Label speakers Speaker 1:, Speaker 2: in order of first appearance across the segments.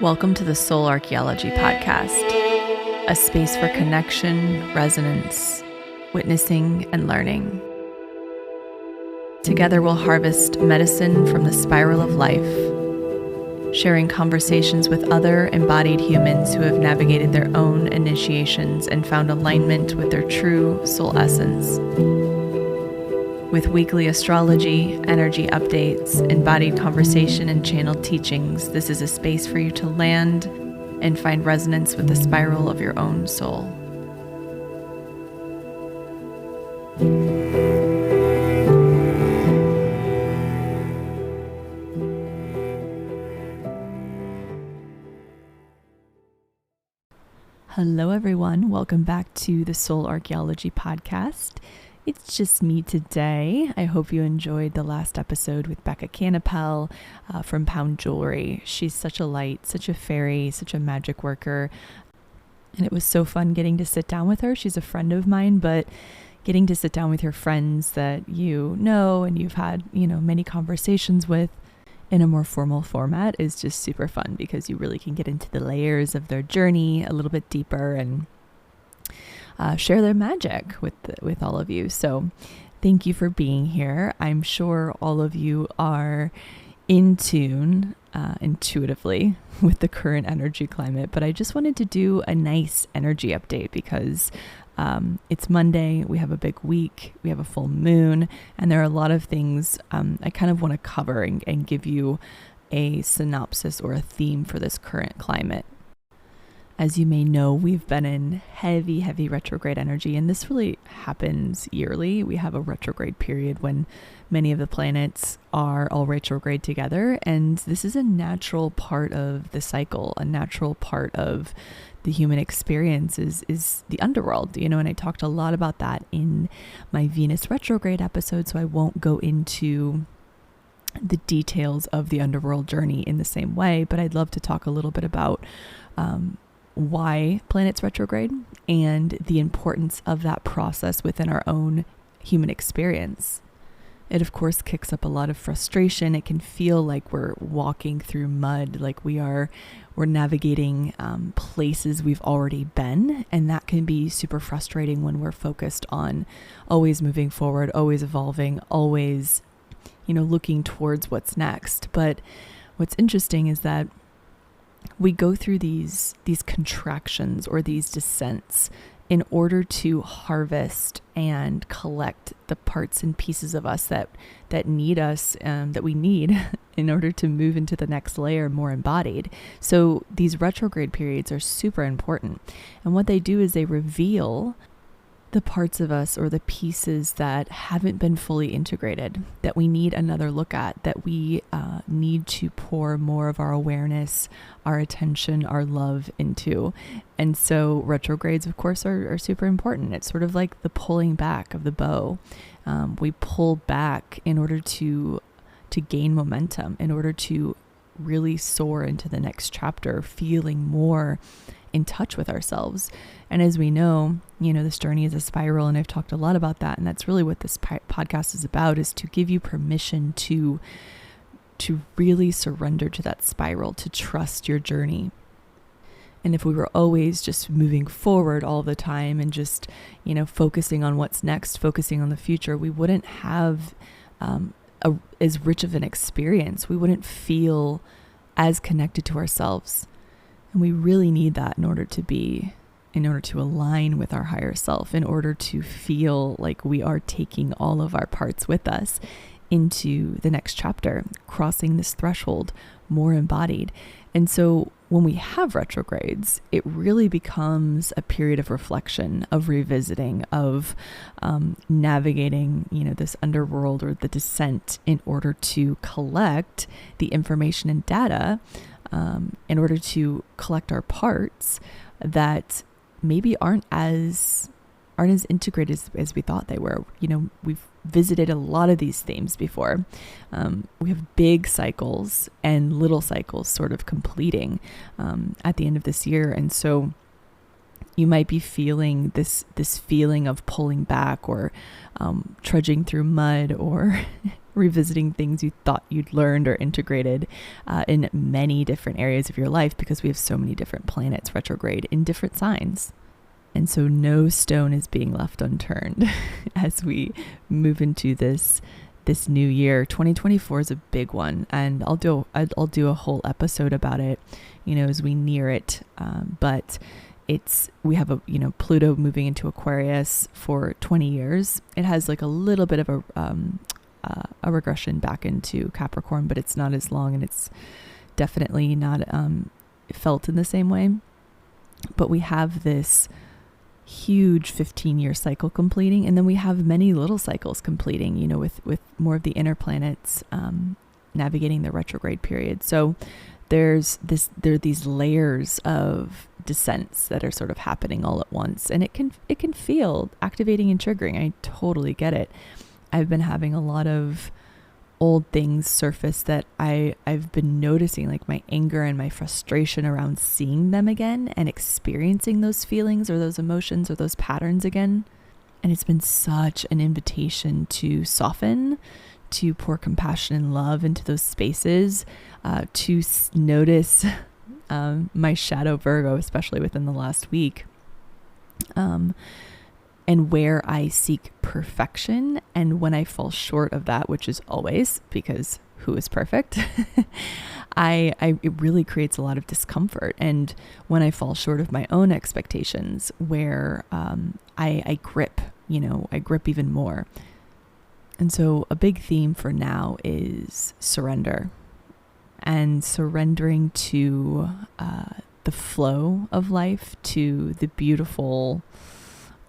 Speaker 1: Welcome to the Soul Archaeology Podcast, a space for connection, resonance, witnessing, and learning. Together we'll harvest medicine from the spiral of life, sharing conversations with other embodied humans who have navigated their own initiations and found alignment with their true soul essence. With weekly astrology, energy updates, embodied conversation, and channeled teachings, this is a space for you to land and find resonance with the spiral of your own soul. Hello, everyone. Welcome back to the Soul Archaeology Podcast. It's just me today. I hope you enjoyed the last episode with Becca Canapel from Pound Jewelry. She's such a light, such a fairy, such a magic worker. And it was so fun getting to sit down with her. She's a friend of mine, but getting to sit down with your friends that you know and you've had, many conversations with in a more formal format is just super fun because you really can get into the layers of their journey a little bit deeper and share their magic with all of you. So thank you for being here. I'm sure all of you are in tune intuitively with the current energy climate, but I just wanted to do a nice energy update because it's Monday, we have a big week, we have a full moon, and there are a lot of things I kind of want to cover and give you a synopsis or a theme for this current climate. As you may know, we've been in heavy retrograde energy, and this really happens yearly. We have a retrograde period when many of the planets are all retrograde together, and this is a natural part of the cycle, a natural part of the human experience is the underworld, and I talked a lot about that in my Venus retrograde episode, so I won't go into the details of the underworld journey in the same way, but I'd love to talk a little bit about why planets retrograde and the importance of that process within our own human experience. It of course kicks up a lot of frustration. It can feel like we're walking through mud, like we're navigating places we've already been, and that can be super frustrating when we're focused on always moving forward, always evolving, always looking towards what's next. But what's interesting is that we go through these contractions or these descents in order to harvest and collect the parts and pieces of us that need us, that we need in order to move into the next layer more embodied. So these retrograde periods are super important. And what they do is they reveal the parts of us or the pieces that haven't been fully integrated, that we need another look at, that we need to pour more of our awareness, our attention, our love into. And so retrogrades, of course, are super important. It's sort of like the pulling back of the bow. We pull back in order to gain momentum, in order to really soar into the next chapter, feeling more in touch with ourselves. And as we know, this journey is a spiral, and I've talked a lot about that. And that's really what this podcast is about, is to give you permission to really surrender to that spiral, to trust your journey. And if we were always just moving forward all the time and just, focusing on what's next, focusing on the future, we wouldn't have as rich of an experience. We wouldn't feel as connected to ourselves. And we really need that in order to align with our higher self, in order to feel like we are taking all of our parts with us into the next chapter, crossing this threshold more embodied. And so when we have retrogrades, it really becomes a period of reflection, of revisiting, of navigating, this underworld or the descent in order to collect the information and data, in order to collect our parts that maybe aren't as integrated as we thought they were. We've visited a lot of these themes before. We have big cycles and little cycles sort of completing at the end of this year. And so you might be feeling this feeling of pulling back or trudging through mud or revisiting things you thought you'd learned or integrated in many different areas of your life, because we have so many different planets retrograde in different signs. And so no stone is being left unturned as we move into this new year. 2024 is a big one, and I'll do a whole episode about it, as we near it. But we have Pluto moving into Aquarius for 20 years. It has like a little bit of a regression back into Capricorn, but it's not as long, and it's definitely not felt in the same way. But we have this huge 15-year cycle completing, and then we have many little cycles completing, with more of the inner planets navigating the retrograde period. So there are these layers of descents that are sort of happening all at once, and it can feel activating and triggering. I totally get it. I've been having a lot of old things surface that I've been noticing, like my anger and my frustration around seeing them again and experiencing those feelings or those emotions or those patterns again. And it's been such an invitation to soften, to pour compassion and love into those spaces, to notice my shadow Virgo, especially within the last week, and where I seek perfection, and when I fall short of that, which is always, because who is perfect? It really creates a lot of discomfort. And when I fall short of my own expectations, where I grip even more. And so a big theme for now is surrender, and surrendering to the flow of life, to the beautiful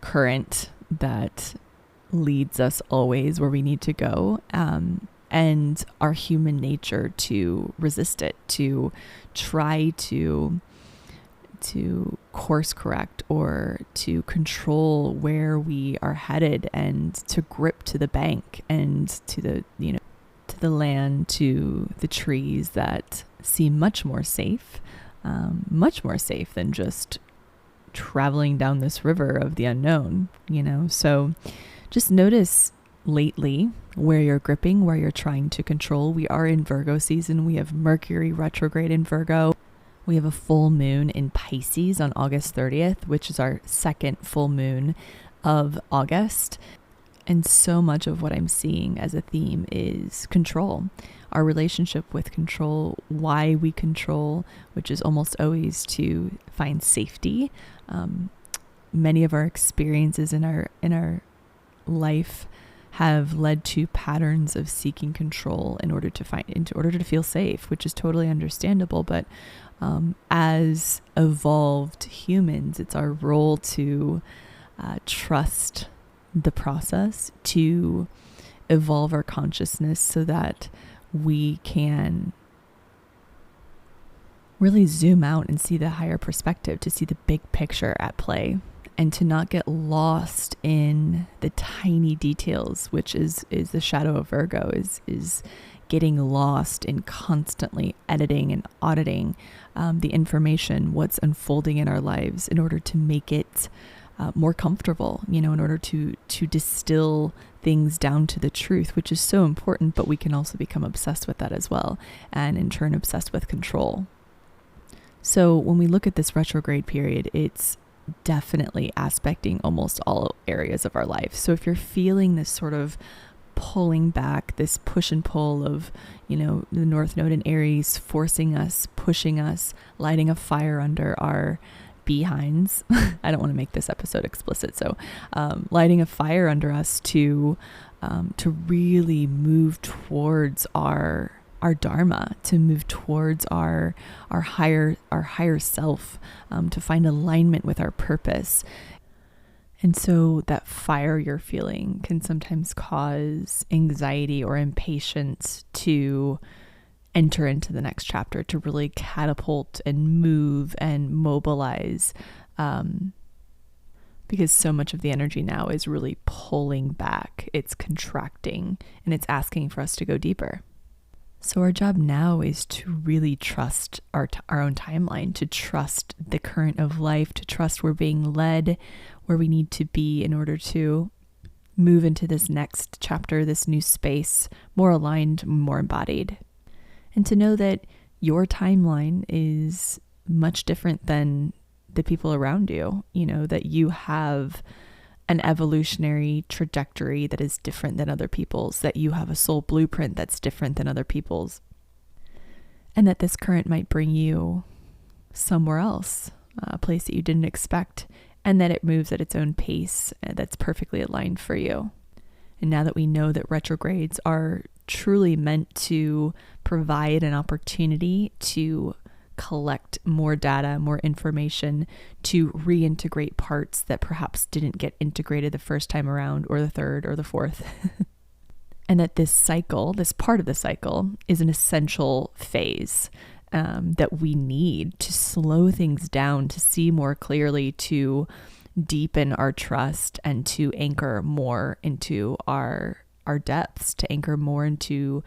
Speaker 1: current that leads us always where we need to go, and our human nature to resist it, to try to course correct or to control where we are headed, and to grip to the bank and to the land, to the trees that seem much more safe than just traveling down this river of the unknown, So just notice lately where you're gripping, where you're trying to control. We are in Virgo season. We have Mercury retrograde in Virgo. We have a full moon in Pisces on August 30th, which is our second full moon of August. And so much of what I'm seeing as a theme is control, our relationship with control, why we control, which is almost always to find safety. Many of our experiences in our life have led to patterns of seeking control in order to feel safe, which is totally understandable. But as evolved humans, it's our role to trust the process, to evolve our consciousness so that we can really zoom out and see the higher perspective, to see the big picture at play, and to not get lost in the tiny details, which is the shadow of Virgo, is getting lost in constantly editing and auditing the information, what's unfolding in our lives, in order to make it more comfortable, in order to distill things down to the truth, which is so important. But we can also become obsessed with that as well, and in turn obsessed with control. So when we look at this retrograde period, it's definitely aspecting almost all areas of our life. So if you're feeling this sort of pulling back, this push and pull of, the North Node in Aries forcing us, pushing us, lighting a fire under our behinds. I don't want to make this episode explicit. So lighting a fire under us to really move towards our dharma, to move towards our higher self, to find alignment with our purpose. And so that fire you're feeling can sometimes cause anxiety or impatience to enter into the next chapter, to really catapult and move and mobilize, because so much of the energy now is really pulling back, it's contracting, and it's asking for us to go deeper. So our job now is to really trust our own timeline, to trust the current of life, to trust we're being led where we need to be in order to move into this next chapter, this new space, more aligned, more embodied. And to know that your timeline is much different than the people around you, that you have an evolutionary trajectory that is different than other people's, that you have a soul blueprint that's different than other people's, and that this current might bring you somewhere else, a place that you didn't expect, and that it moves at its own pace that's perfectly aligned for you. And now that we know that retrogrades are truly meant to provide an opportunity to collect more data, more information, to reintegrate parts that perhaps didn't get integrated the first time around, or the third, or the fourth. And that this cycle, this part of the cycle, is an essential phase that we need to slow things down, to see more clearly, to deepen our trust, and to anchor more into our depths, to anchor more into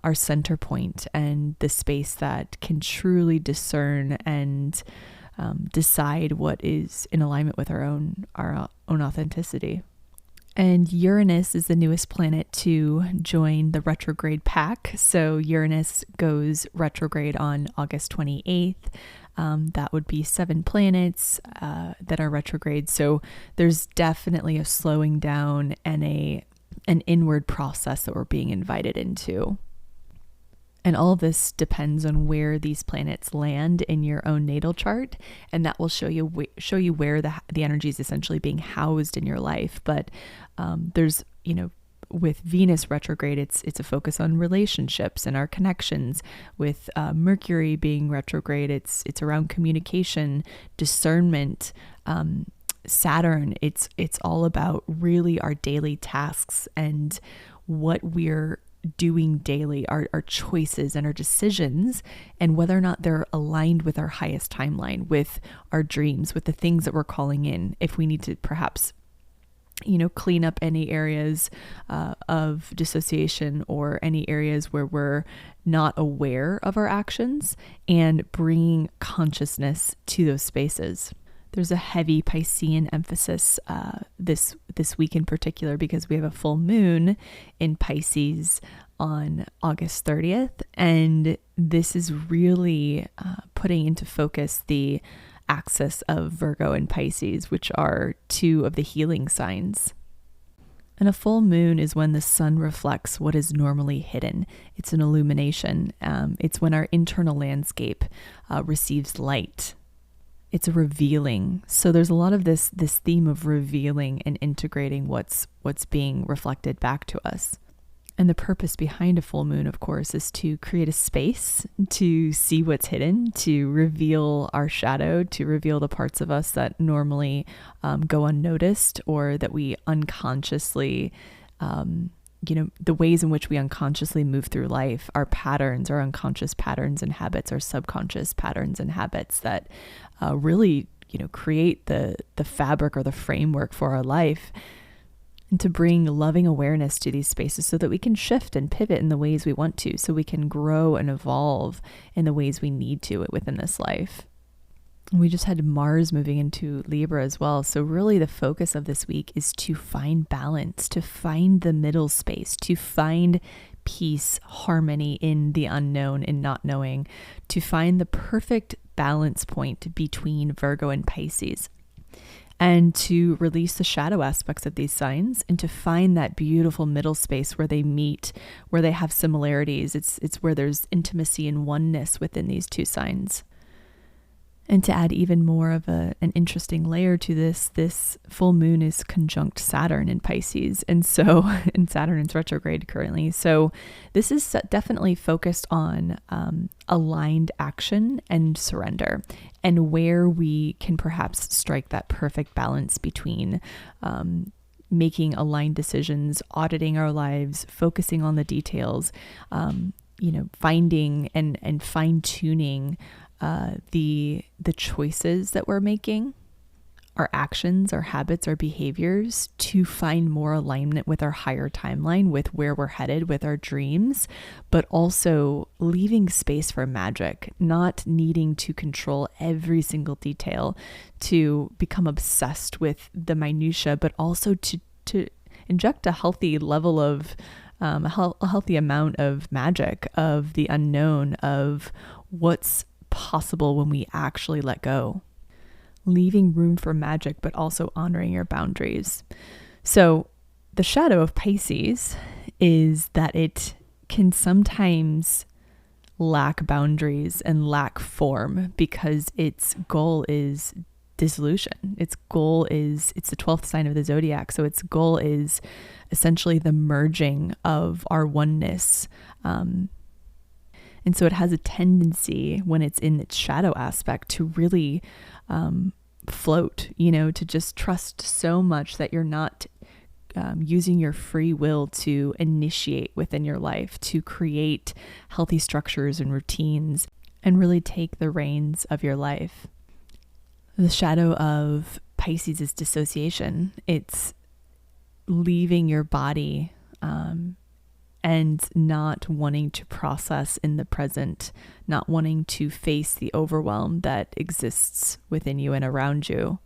Speaker 1: our center point, and the space that can truly discern and decide what is in alignment with our own authenticity. And Uranus is the newest planet to join the retrograde pack. So Uranus goes retrograde on August 28th. That would be 7 planets that are retrograde. So there's definitely a slowing down and an inward process that we're being invited into. And all of this depends on where these planets land in your own natal chart, and that will show you where the energy is essentially being housed in your life. But there's, with Venus retrograde, it's a focus on relationships and our connections. With Mercury being retrograde, it's around communication, discernment. Saturn, it's all about really our daily tasks and what we're doing daily, our choices and our decisions, and whether or not they're aligned with our highest timeline, with our dreams, with the things that we're calling in. If we need to perhaps, clean up any areas of dissociation, or any areas where we're not aware of our actions, and bringing consciousness to those spaces. There's a heavy Piscean emphasis this week in particular, because we have a full moon in Pisces on August 30th. And this is really putting into focus the axis of Virgo and Pisces, which are 2 of the healing signs. And a full moon is when the sun reflects what is normally hidden. It's an illumination. It's when our internal landscape receives light. It's a revealing. So there's a lot of this theme of revealing and integrating what's being reflected back to us. And the purpose behind a full moon, of course, is to create a space to see what's hidden, to reveal our shadow, to reveal the parts of us that normally go unnoticed, or that we unconsciously, the ways in which we unconsciously move through life, our patterns, our unconscious patterns and habits, our subconscious patterns and habits that really, create the fabric or the framework for our life. And to bring loving awareness to these spaces so that we can shift and pivot in the ways we want to, so we can grow and evolve in the ways we need to within this life. And we just had Mars moving into Libra as well. So really the focus of this week is to find balance, to find the middle space, to find peace, harmony in the unknown, in not knowing, to find the perfect balance point between Virgo and Pisces, and to release the shadow aspects of these signs, and to find that beautiful middle space where they meet, where they have similarities. It's where there's intimacy and oneness within these 2 signs. And to add even more of an interesting layer to this full moon is conjunct Saturn in Pisces. And Saturn is retrograde currently. So this is definitely focused on aligned action and surrender, and where we can perhaps strike that perfect balance between making aligned decisions, auditing our lives, focusing on the details, finding and fine-tuning the choices that we're making, our actions, our habits, our behaviors, to find more alignment with our higher timeline, with where we're headed, with our dreams, but also leaving space for magic, not needing to control every single detail, to become obsessed with the minutia, but also to inject a healthy level of a healthy amount of magic, of the unknown, of what's possible when we actually let go, leaving room for magic, but also honoring your boundaries. So the shadow of Pisces is that it can sometimes lack boundaries and lack form because its goal is dissolution. Its goal is, it's the 12th sign of the zodiac. So its goal is essentially the merging of our oneness. And so it has a tendency when it's in its shadow aspect to really float, to just trust so much that you're not using your free will to initiate within your life, to create healthy structures and routines, and really take the reins of your life. The shadow of Pisces is dissociation. It's leaving your body and not wanting to process in the present, not wanting to face the overwhelm that exists within you and around you.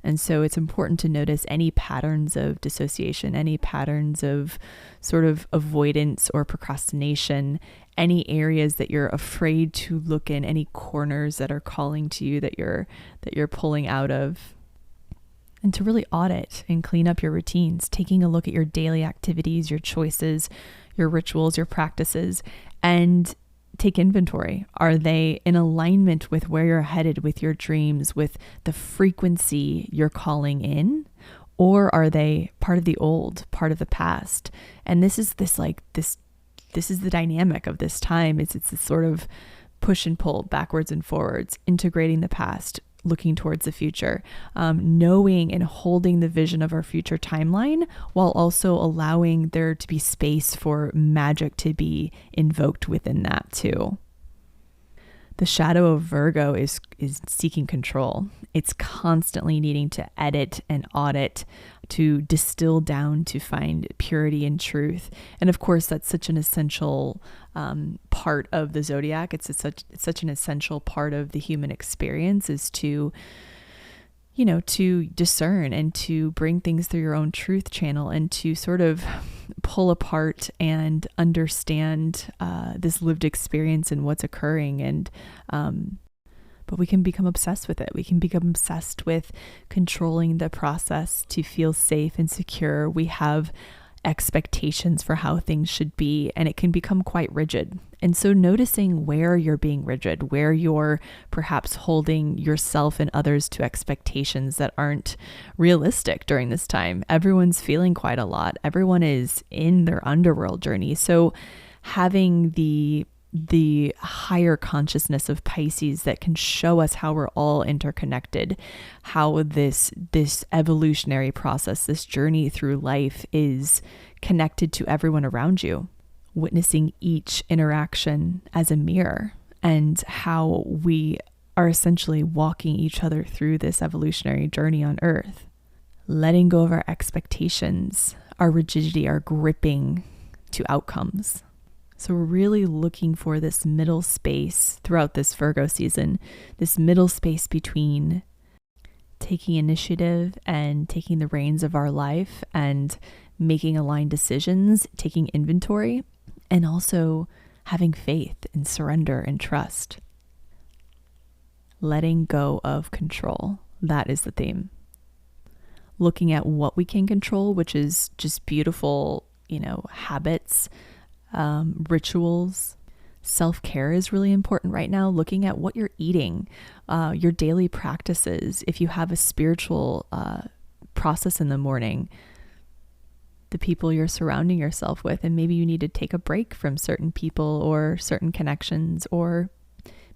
Speaker 1: And so it's important to notice any patterns of dissociation, any patterns of sort of avoidance or procrastination, any areas that you're afraid to look in, any corners that are calling to you that you're pulling out of. And to really audit and clean up your routines, taking a look at your daily activities, your choices, your rituals, your practices, and take inventory. Are they in alignment with where you're headed, with your dreams, with the frequency you're calling in? Or are they part of the old, part of the past? And this is this is the dynamic of this time. It's this sort of push and pull backwards and forwards, integrating the past, looking towards the future, knowing and holding the vision of our future timeline while also allowing there to be space for magic to be invoked within that too. The shadow of Virgo is seeking control. It's constantly needing to edit and audit, to distill down to find purity and truth. And of course, that's such an essential part of the zodiac. It's such an essential part of the human experience, is to discern and to bring things through your own truth channel and to sort of pull apart and understand this lived experience and what's occurring. And but we can become obsessed with it. We can become obsessed with controlling the process to feel safe and secure. We have expectations for how things should be, and it can become quite rigid. And so noticing where you're being rigid, where you're perhaps holding yourself and others to expectations that aren't realistic during this time. Everyone's feeling quite a lot. Everyone is in their underworld journey. So having the higher consciousness of Pisces that can show us how we're all interconnected, how this evolutionary process, this journey through life is connected to everyone around you, witnessing each interaction as a mirror, and how we are essentially walking each other through this evolutionary journey on Earth. Letting go of our expectations, our rigidity, our gripping to outcomes. So we're really looking for this middle space throughout this Virgo season, this middle space between taking initiative and taking the reins of our life and making aligned decisions, taking inventory, and also having faith and surrender and trust. Letting go of control. That is the theme. Looking at what we can control, which is just beautiful, habits, rituals. Self-care is really important right now. Looking at what you're eating, your daily practices. If you have a spiritual process in the morning, the people you're surrounding yourself with, and maybe you need to take a break from certain people or certain connections, or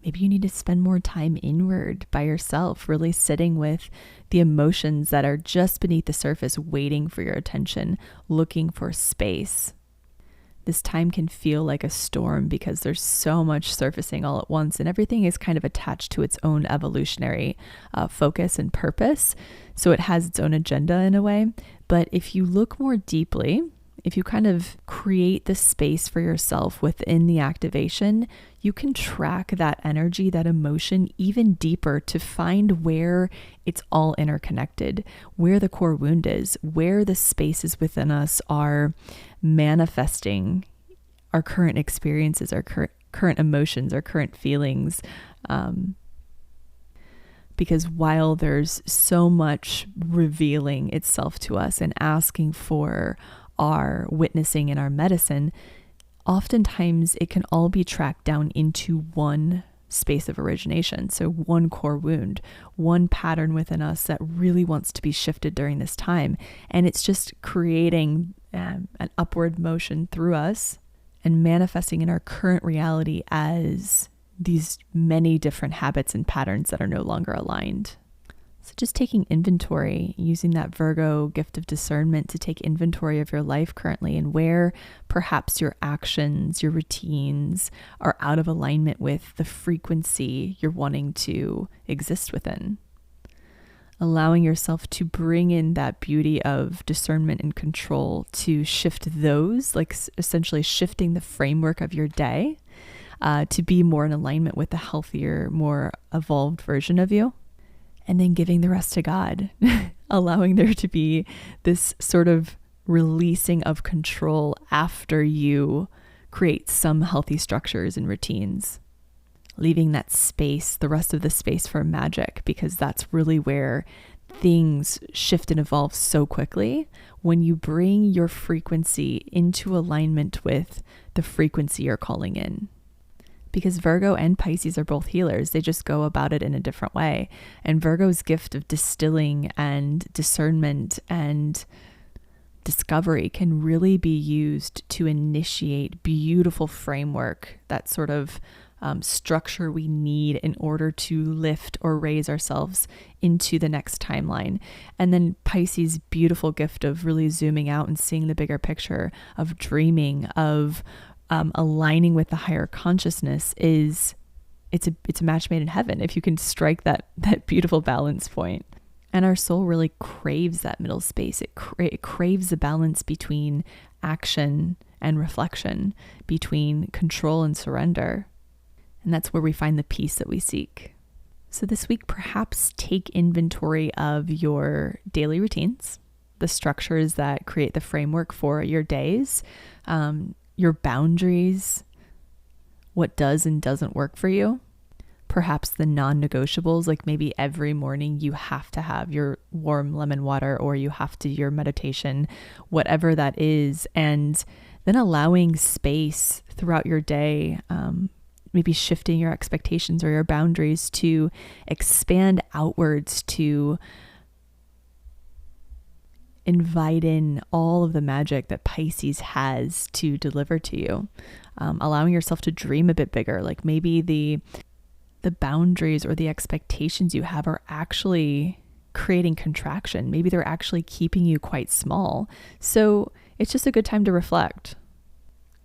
Speaker 1: maybe you need to spend more time inward by yourself, really sitting with the emotions that are just beneath the surface, waiting for your attention, looking for space. This time can feel like a storm because there's so much surfacing all at once, and everything is kind of attached to its own evolutionary focus and purpose. So it has its own agenda in a way. But if you look more deeply, if you kind of create the space for yourself within the activation, you can track that energy, that emotion even deeper to find where it's all interconnected, where the core wound is, where the spaces within us are manifesting our current experiences, our current emotions, our current feelings. Because while there's so much revealing itself to us and asking for our witnessing and our medicine, oftentimes it can all be tracked down into one space of origination. So one core wound, one pattern within us that really wants to be shifted during this time. And it's just creating an upward motion through us and manifesting in our current reality as these many different habits and patterns that are no longer aligned. So just taking inventory, using that Virgo gift of discernment to take inventory of your life currently and where perhaps your actions, your routines are out of alignment with the frequency you're wanting to exist within. Allowing yourself to bring in that beauty of discernment and control to shift those, like essentially shifting the framework of your day to be more in alignment with the healthier, more evolved version of you. And then giving the rest to God, allowing there to be this sort of releasing of control after you create some healthy structures and routines. Leaving that space, the rest of the space for magic, because that's really where things shift and evolve so quickly when you bring your frequency into alignment with the frequency you're calling in. Because Virgo and Pisces are both healers. They just go about it in a different way. And Virgo's gift of distilling and discernment and discovery can really be used to initiate beautiful framework, that sort of structure we need in order to lift or raise ourselves into the next timeline. And then Pisces' beautiful gift of really zooming out and seeing the bigger picture, of dreaming, of aligning with the higher consciousness it's a match made in heaven if you can strike that beautiful balance point. And our soul really craves that middle space. It craves the balance between action and reflection, between control and surrender. And that's where we find the peace that we seek. So this week, perhaps take inventory of your daily routines, the structures that create the framework for your days, your boundaries, what does and doesn't work for you. Perhaps the non-negotiables, like maybe every morning you have to have your warm lemon water or you have to your meditation, whatever that is. And then allowing space throughout your day, maybe shifting your expectations or your boundaries to expand outwards, to invite in all of the magic that Pisces has to deliver to you. Allowing yourself to dream a bit bigger, like maybe the boundaries or the expectations you have are actually creating contraction. Maybe they're actually keeping you quite small. So it's just a good time to reflect.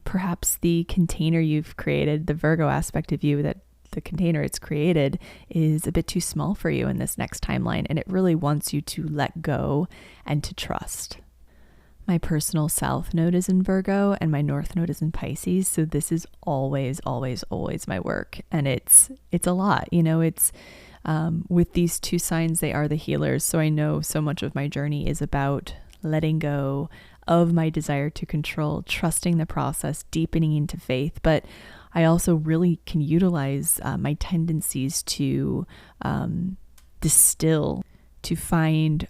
Speaker 1: Perhaps the container you've created, the Virgo aspect of you, that the container it's created is a bit too small for you in this next timeline, and it really wants you to let go and to trust. My personal south node is in Virgo and my north node is in Pisces, so this is always my work, and it's a lot. It's with these two signs, they are the healers, so I know so much of my journey is about letting go of my desire to control, trusting the process, deepening into faith, but I also really can utilize my tendencies to distill, to find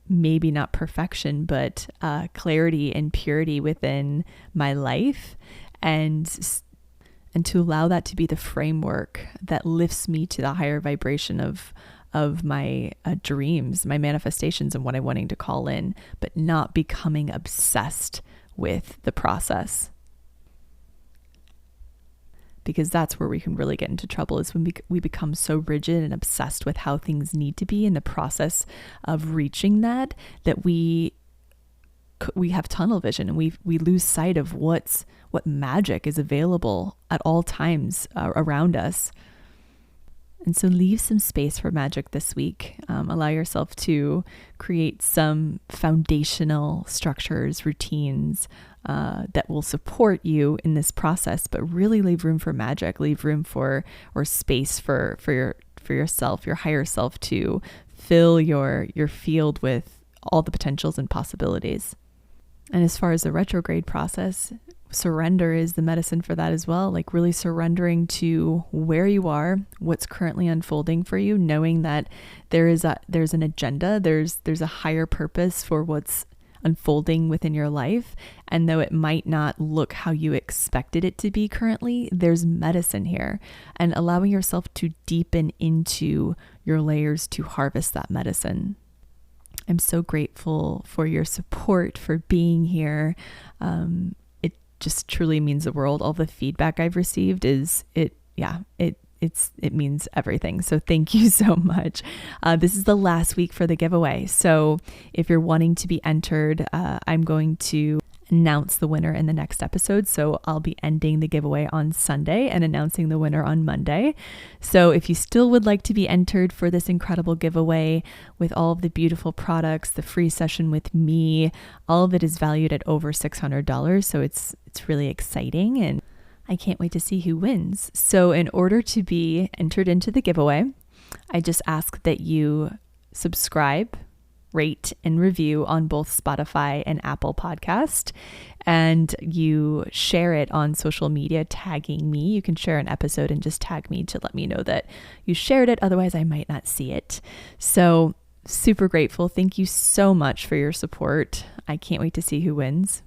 Speaker 1: maybe not perfection, but clarity and purity within my life, and to allow that to be the framework that lifts me to the higher vibration of my dreams, my manifestations, and what I'm wanting to call in, but not becoming obsessed with the process. Because that's where we can really get into trouble, is when we become so rigid and obsessed with how things need to be in the process of reaching that we have tunnel vision, and we lose sight of what magic is available at all times around us. And so leave some space for magic this week. Allow yourself to create some foundational structures, routines that will support you in this process, but really leave room for magic, leave room for, or space for yourself, your higher self, to fill your field with all the potentials and possibilities. And as far as the retrograde process, surrender is the medicine for that as well. Like really surrendering to where you are, what's currently unfolding for you, knowing that there's an agenda, there's a higher purpose for what's unfolding within your life. And though it might not look how you expected it to be currently, there's medicine here, and allowing yourself to deepen into your layers to harvest that medicine. I'm so grateful for your support, for being here. It just truly means the world. All the feedback I've received it means everything. So thank you so much. This is the last week for the giveaway. So if you're wanting to be entered, I'm going to announce the winner in the next episode. So I'll be ending the giveaway on Sunday and announcing the winner on Monday. So if you still would like to be entered for this incredible giveaway with all of the beautiful products, the free session with me, all of it is valued at over $600. So it's really exciting, and I can't wait to see who wins. So in order to be entered into the giveaway, I just ask that you subscribe, rate, and review on both Spotify and Apple Podcast, and you share it on social media, tagging me. You can share an episode and just tag me to let me know that you shared it. Otherwise, I might not see it. So super grateful. Thank you so much for your support. I can't wait to see who wins.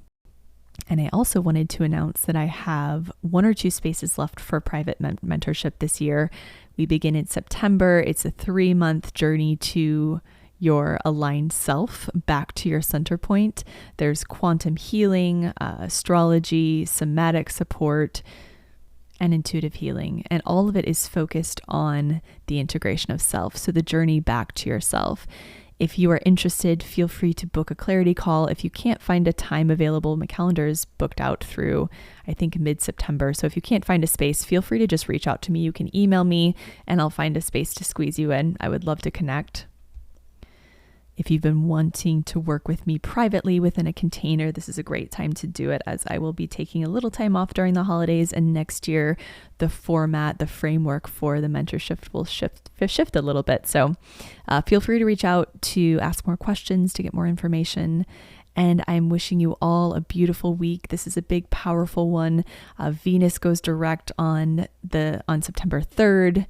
Speaker 1: And I also wanted to announce that I have 1 or 2 spaces left for private mentorship this year. We begin in September. It's a 3-month journey to your aligned self, back to your center point. There's quantum healing, astrology, somatic support, and intuitive healing. And all of it is focused on the integration of self. So the journey back to yourself. If you are interested, feel free to book a clarity call. If you can't find a time available, my calendar is booked out through, I think, mid-September. So if you can't find a space, feel free to just reach out to me. You can email me and I'll find a space to squeeze you in. I would love to connect. If you've been wanting to work with me privately within a container, this is a great time to do it, as I will be taking a little time off during the holidays, and next year the format, the framework for the mentorship will shift a little bit. So feel free to reach out to ask more questions, to get more information. And I'm wishing you all a beautiful week. This is a big, powerful one. Venus goes direct on September 3rd.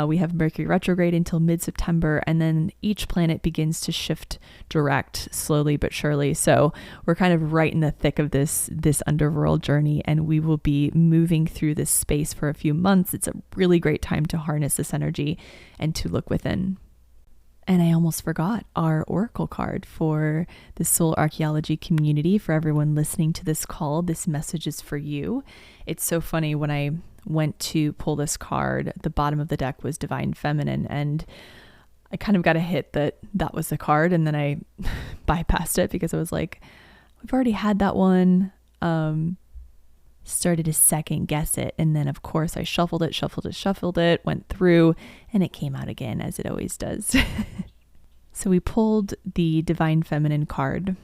Speaker 1: We have Mercury retrograde until mid-September, and then each planet begins to shift direct slowly but surely. So we're kind of right in the thick of this underworld journey, and we will be moving through this space for a few months. It's a really great time to harness this energy and to look within. And I almost forgot our oracle card for the Soul Archaeology community. For everyone listening to this call, this message is for you. It's so funny, when I went to pull this card, the bottom of the deck was Divine Feminine, and I kind of got a hit that was the card, and then I bypassed it because I was like, we've already had that one. Started to second guess it, and then of course I shuffled it, went through, and it came out again, as it always does. So we pulled the Divine Feminine card,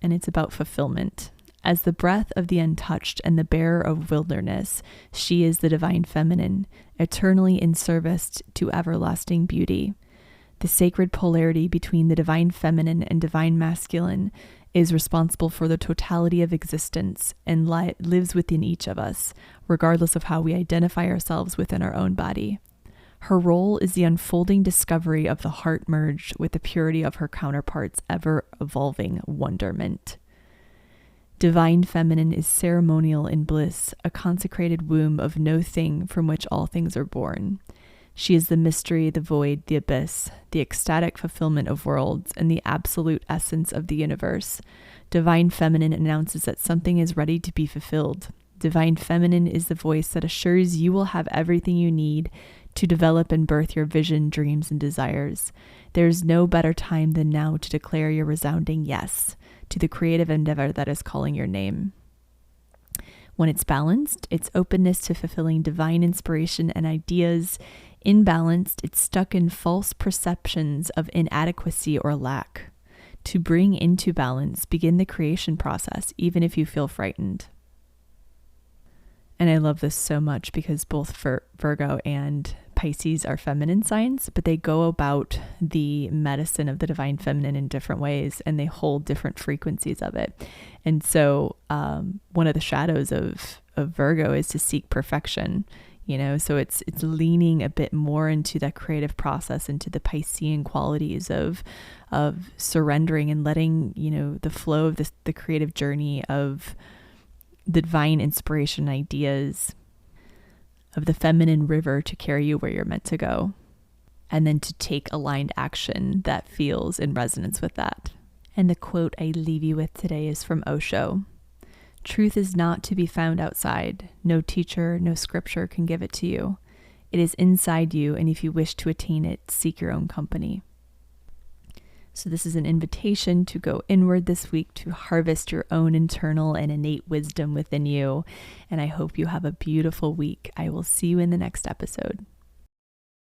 Speaker 1: and it's about fulfillment. As the breath of the untouched and the bearer of wilderness, she is the Divine Feminine, eternally in service to everlasting beauty. The sacred polarity between the Divine Feminine and Divine Masculine is responsible for the totality of existence and lives within each of us, regardless of how we identify ourselves within our own body. Her role is the unfolding discovery of the heart merged with the purity of her counterpart's ever-evolving wonderment. Divine Feminine is ceremonial in bliss, a consecrated womb of no thing from which all things are born. She is the mystery, the void, the abyss, the ecstatic fulfillment of worlds, and the absolute essence of the universe. Divine Feminine announces that something is ready to be fulfilled. Divine Feminine is the voice that assures you will have everything you need to develop and birth your vision, dreams, and desires. There is no better time than now to declare your resounding yes to the creative endeavor that is calling your name. When it's balanced, its openness to fulfilling divine inspiration and ideas Imbalanced, it's stuck in false perceptions of inadequacy or lack. To bring into balance, begin the creation process, even if you feel frightened. And I love this so much because both Virgo and Pisces are feminine signs, but they go about the medicine of the divine feminine in different ways, and they hold different frequencies of it. And so one of the shadows of Virgo is to seek perfection, so it's leaning a bit more into that creative process, into the Piscean qualities of surrendering and letting, the flow of the creative journey of the divine inspiration ideas of the feminine river to carry you where you're meant to go, and then to take aligned action that feels in resonance with that. And the quote I leave you with today is from Osho. Truth is not to be found outside. No teacher, no scripture can give it to you. It is inside you, and if you wish to attain it, seek your own company. So this is an invitation to go inward this week, to harvest your own internal and innate wisdom within you. And I hope you have a beautiful week. I will see you in the next episode.